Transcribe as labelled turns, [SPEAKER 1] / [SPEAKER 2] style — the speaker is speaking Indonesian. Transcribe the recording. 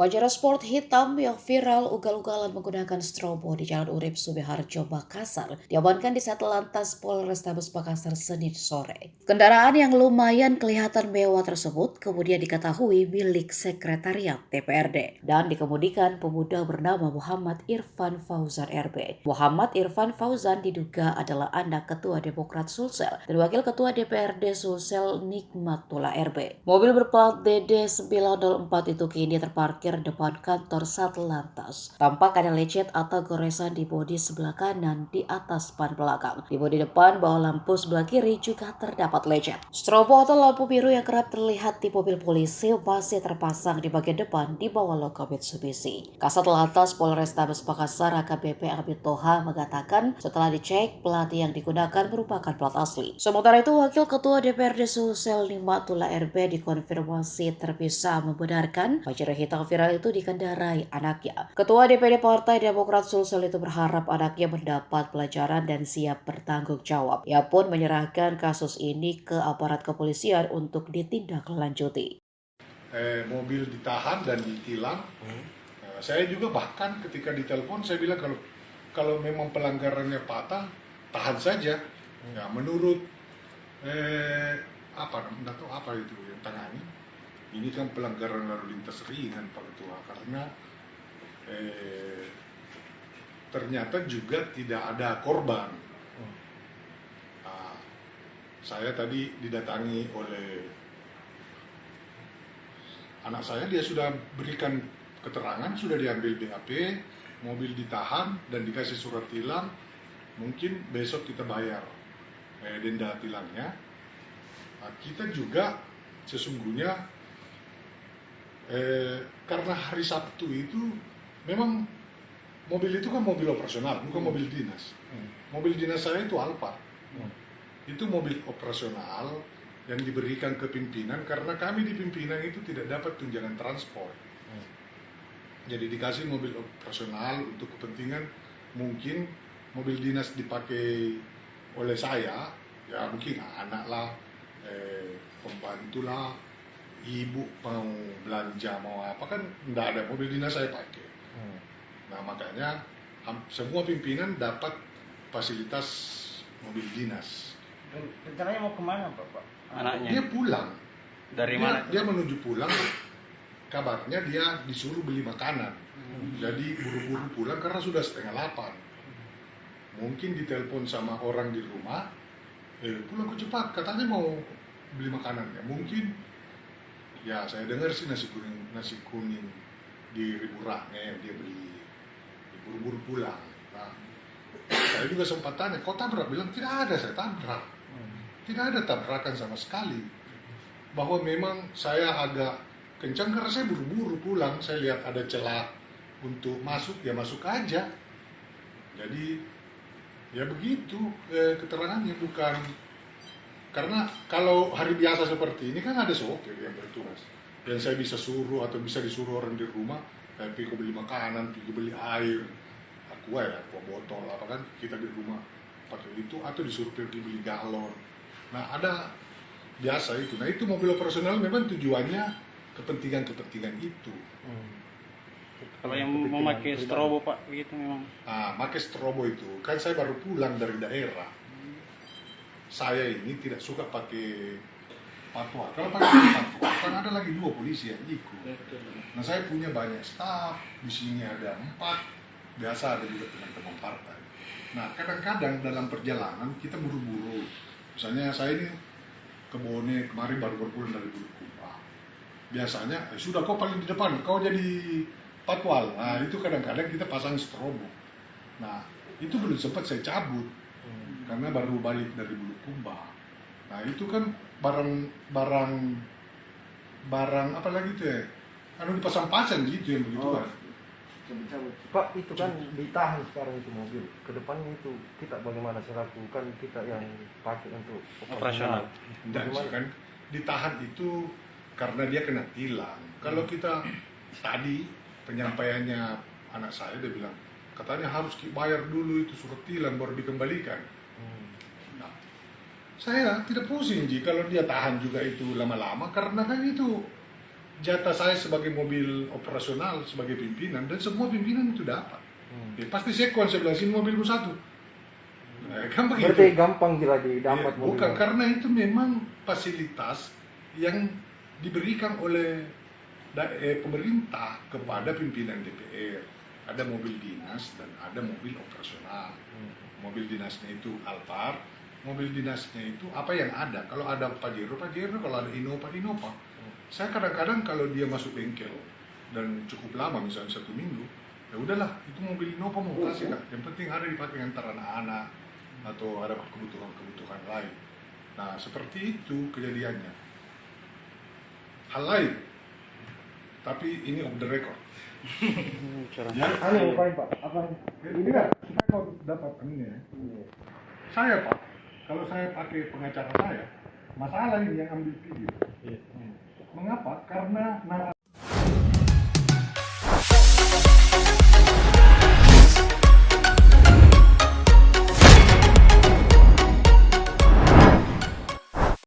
[SPEAKER 1] Pajero sport hitam yang viral ugal-ugalan menggunakan strobo di Jalan Urip Sumiharjo, Makassar diamankan di Satlantas Polrestabes Makassar Senin sore. Kendaraan yang lumayan kelihatan mewah tersebut kemudian diketahui milik Sekretariat DPRD dan dikemudikan pemuda bernama Muhammad Irfan Fauzan RB. Muhammad Irfan Fauzan diduga adalah anak Ketua Demokrat Sulsel dan Wakil Ketua DPRD Sulsel Nikmatullah RB. Mobil berplat DD 904 itu kini terparkir depan kantor Satlantas. Tampak ada lecet atau goresan di bodi sebelah kanan di atas ban belakang. Di bodi depan bawah lampu sebelah kiri juga terdapat lecet. Strobo atau lampu biru yang kerap terlihat di mobil polisi masih terpasang di bagian depan di bawah logo Mitsubishi. Kasat Lantas Polrestabes Makassar AKBP Abid Toha mengatakan setelah dicek plat yang digunakan merupakan plat asli. Sementara itu Wakil Ketua DPRD Sulsel Nikmatullah RB dikonfirmasi terpisah membenarkan Pajero hitam viral itu dikendarai anaknya. Ketua DPD Partai Demokrat Sulsel itu berharap anaknya mendapat pelajaran dan siap bertanggung jawab. Ia pun menyerahkan kasus ini ke aparat kepolisian untuk ditindaklanjuti.
[SPEAKER 2] Mobil ditahan dan ditilang. Saya juga bahkan ketika ditelepon saya bilang kalau memang pelanggarannya patah, tahan saja. Ya, menurut apa itu yang tangani? Ini kan pelanggaran lalu lintas ringan Pak Ketua, karena ternyata juga tidak ada korban. Saya tadi didatangi oleh anak saya, dia sudah berikan keterangan, sudah diambil BAP, mobil ditahan dan dikasih surat tilang. Mungkin besok kita bayar denda tilangnya. Nah, kita juga sesungguhnya karena hari Sabtu itu memang mobil itu kan mobil operasional, bukan mobil dinas. Mobil dinas saya itu Alphard. Itu mobil operasional yang diberikan ke pimpinan karena kami di pimpinan itu tidak dapat tunjangan transport. Jadi dikasih mobil operasional untuk kepentingan, mungkin mobil dinas dipakai oleh saya, ya mungkin anak lah, pembantu lah, ibu mau belanja mau apa kan tidak ada, mobil dinas saya pakai. Nah makanya semua pimpinan dapat fasilitas mobil dinas.
[SPEAKER 3] Rencananya mau kemana Bapak?
[SPEAKER 4] Anaknya
[SPEAKER 2] Dia pulang.
[SPEAKER 4] dari mana?
[SPEAKER 2] Dia menuju pulang. Kabarnya dia disuruh beli makanan. Jadi buru-buru pulang karena sudah 7:30. Mungkin ditelepon sama orang di rumah, pulang kok cepat, katanya mau beli makanan. Ya mungkin, ya saya dengar sih nasi kuning di Ribu Raknya dia beli, buru-buru pulang. Nah, saya juga sempat tanya, kok tabrak? Bilang tidak ada, saya tabrak. Tidak ada tabrakan sama sekali. Bahwa memang saya agak kencang karena saya buru-buru pulang. Saya lihat ada celah untuk masuk, ya masuk aja. Jadi ya begitu keterangannya, bukan karena kalau hari biasa seperti ini kan ada sopir yang bertugas dan saya bisa suruh atau bisa disuruh orang di rumah, pergi beli makanan, pergi beli air, aqua botol apa kan kita di rumah pakai itu, atau disuruh pergi beli galon. Nah ada biasa itu. Nah itu mobil operasional memang tujuannya kepentingan itu.
[SPEAKER 4] Kalau yang memakai strobo Pak, begitu memang.
[SPEAKER 2] Pakai strobo itu kan saya baru pulang dari daerah. Saya ini tidak suka pakai patwa. Kalau pakai patwa kan ada lagi 2 polisi yang ikut. Nah saya punya banyak staf, di sini ada 4, biasa ada juga teman-teman partai. Nah kadang-kadang dalam perjalanan kita buru-buru. Misalnya saya ini ke Bone, kemarin baru berpulang dari Bulukumba. Biasanya sudah kau paling di depan, kau jadi patwal. Nah itu kadang-kadang kita pasang strobo. Nah itu belum sempat saya cabut karena baru balik dari Bulukumba. Nah itu kan barang apa lagi tuh ya? Dipasang-pasang gitu yang begitu kan.
[SPEAKER 3] Pak, itu kan ditahan sekarang itu mobil. Kedepannya itu kita bagaimana selaku kan kita yang pakai untuk
[SPEAKER 4] Operasional.
[SPEAKER 2] Dan kan ditahan itu karena dia kena tilang. Kalau kita tadi penyampaiannya anak saya, dia bilang katanya harus bayar dulu itu surat tilang baru dikembalikan. Nah, saya tidak pusing kalau dia tahan juga itu lama-lama karena kan itu jatah saya sebagai mobil operasional, sebagai pimpinan, dan semua pimpinan itu dapat. Ya, pasti sekon, saya bilang, sini mobilmu satu. Nah, kan begitu.
[SPEAKER 3] Berarti gampang bila didapat
[SPEAKER 2] Ya, bukan, karena itu memang fasilitas yang diberikan oleh pemerintah kepada pimpinan DPR. Ada mobil dinas dan ada mobil operasional. Mobil dinasnya itu Alphard, mobil dinasnya itu apa yang ada. Kalau ada Pajero, kalau ada Innova. Saya kadang-kadang kalau dia masuk bengkel dan cukup lama, misalnya 1 minggu, ya udahlah, itu mobil Innova mau kasih lah. Yang penting ada dipakai antar anak-anak atau ada kebutuhan lain. Nah, seperti itu kejadiannya. Hal lain, tapi ini off the record. Ya,
[SPEAKER 3] Anu ngapain Pak? Apa?
[SPEAKER 2] ini kan saya mau dapat ini ya. Saya Pak, kalau saya pakai pengacara saya, masalah ini yang ambil video. Mengapa? Karena